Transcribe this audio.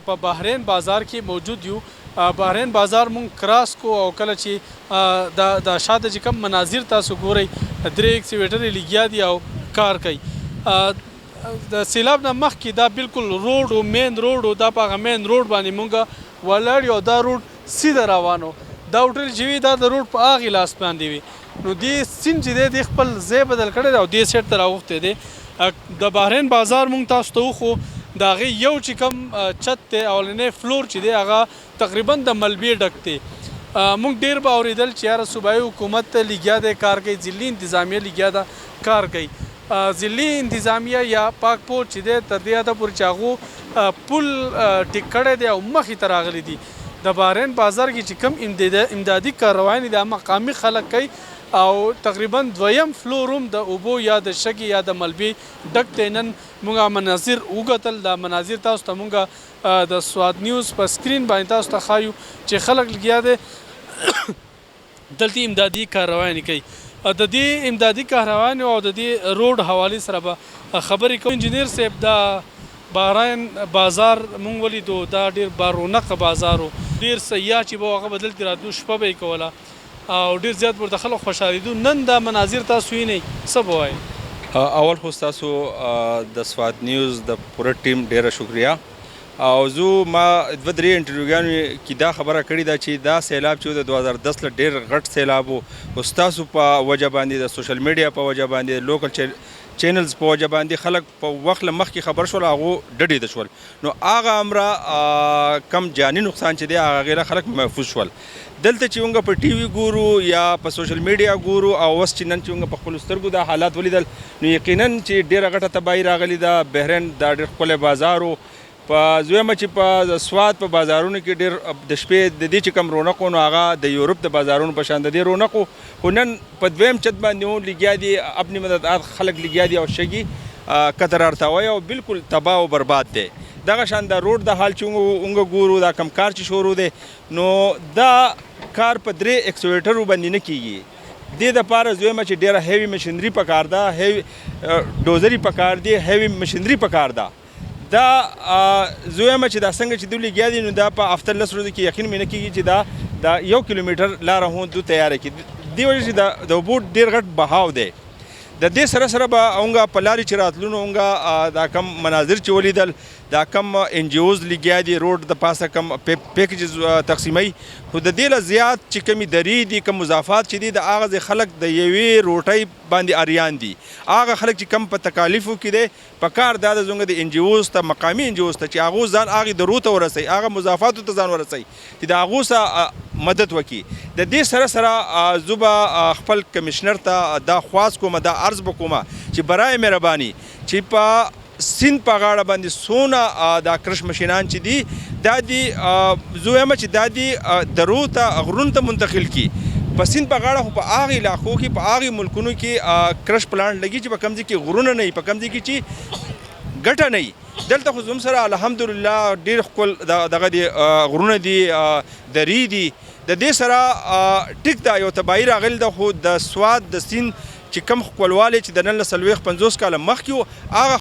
په بحرین بازار کې موجود یو. بحرین بازار مونږ کراس کو او کله چې د شاته چې کوم مناظر تاسو ګورئ درې ایکسیویټرې لګیا دي او کار کوي. د سیلاب نه مخکې دا بالکل روډ او مین روډ او دا په هغه مین روډ باندې مونږ ولاړ یو. دا روډ سیده روانو. دا هوټل چې وي دا د روډ په هغې لاس باندې وي. نو دې سیند چې دی د خپل ځای بدل کړی دی او دې سیټ ته راوښتی دی. د بحرین بازار مونږ تاسو ته وښو. د هغې یو چې کوم چت دی اولنی فلور چې دی هغه تقریبا د ملبې ډک دی. مونږ ډېر به اورېدل چې یاره صوبایي حکومت لګیا دی کار کوي، ضلعي انتظامیه لګیا ده کار کوي. ضلعي انتظامیه یا پاک پوج چې دی تر دې حده پورې چې هغو پل ټیک کړی دی او مخې ته راغلی دي. د بحرین بازار کې چې کوم امدادي کاروانې د مقامي خلک کوي او تقریبا دویم فلور هم د اوبو یا د شګې یا د ملبې ډک دی. نن مونږ مناظر وکتل. دا مناظر تاسو ته مونږ د سواد نیوز په سکرین باندې تاسو ته ښایو چې خلک لګیا دی دلته امدادي کاروانې کوي. د دې امدادي کاروانو او د دې روډ حوالې سره به خبرې کوو. انجینیر صاحب دا بحرین بازار مونږ ولیدو دا ډېر بارونقه بازار و. ډېر سیاح چې به هغه به دلته راتلو شپه به یې کوله او ډېر زیات ورته خلک خوشحالېدو. نن دا مناظر تاسو وینئ څه به وایئ؟ اول خو ستاسو د سواد نیوز د پوره ټیم ډیره شکریا. او زه ما دوه درې انټرویوګانو کې دا خبره کړې ده چې دا سیلاب چې د 2010 له ډېر غټ سیلاب و ستاسو په وجه باندې د سوشل میډیا په وجه باندې لوکل چینلز په وجه باندې خلک په وخت له مخکې خبر شول هغو ډډېده شول. نو هغه امره کم جاني نقصان چې دی هغه غیره خلک محفوظ شول. دلته چې موږ په ټي وي ګورو یا په سوشل میډیا ګورو او اوس چې نن چې موږ په خپلو سترګو دا حالات ولیدل نو یقینا چې ډېره غټه تباهي راغلې ده. بحرین دا ډېر ښکلی بازار و. په دویمه چې په سواد په بازارونو کې ډېر د شپې د دې چې کوم رونق و نو هغه د یورپ د بازارونو په شان د دې رونق و. خو نن په دویم چت باندې هم لګیا دي اپنی مددات خلک لګیا دي او شګي قطر ارتوی او بالکل تباه و برباد دی. دغه شان د روډ د حال چې موږ ګورو دا کم کار چې شروع دی نو دا کار په 3 ایکسویټرو باندې نه کیږي. دې دپاره دویمه چې ډېره هیوي مشینري پکار ده، هیوي ډوزري پکار دی، هیوي مشینري پکار ده. دا دویمه چې دا څنګه چې دوی لګیا دي نو دا په هفته 10 ورځو کې یقین مې نه کیږي چې دا د 1 کیلومتر لاره هم دوی تیاره کړي. دې وجه چې د اوبو ډېر غټ بهاو دی. د دې سره سره به اونګه په لارې چې راتلو نو اونګه دا کم مناظر چې ولیدل دا کم ان جی اوز لګیا دي روډ د پاسه کم پیکیجز تقسیموي. خو د دې له زیات چې کمی درې دي کم مضافات چې دي د هغه خلک د یوې روټۍ باندې اریان دي. هغه خلک چې کم په تکالیفو کې دی په کار دا د زموږ د ان جی اوز ته مقامي ان جی اوز ته چې هغو ځان هغې د روته ورسوي هغه مضافاتو ته ځان ورسوي چې د هغو سره مدد وکړي. د دې سره سره زه به خپل کمیشنر ته دا خواست کوم دا عرض به کومه چې برای مهرباني چې په سیند په غاړه باندې څونه دا کرش مشینان چې دي دا دي زه وایم چې دا دي درو ته غرونو ته منتقل کړي. په سیند په غاړه خو په هغې علاقو کې په هغې ملکونو کې کرش پلانټ لګي چې په کوم ځای کې غرونه نه وي په کوم ځای کې چې ګټه نه وي. دلته خو زموږ سره الحمدلله ډېر ښکل دغه دي غرونه دي درې دي. د دې سره ټیک ده یو تباهي راغلې ده خو د سواد د سیند چې کم خپلوالی چې د نن له 40-50 کاله مخکې و هغه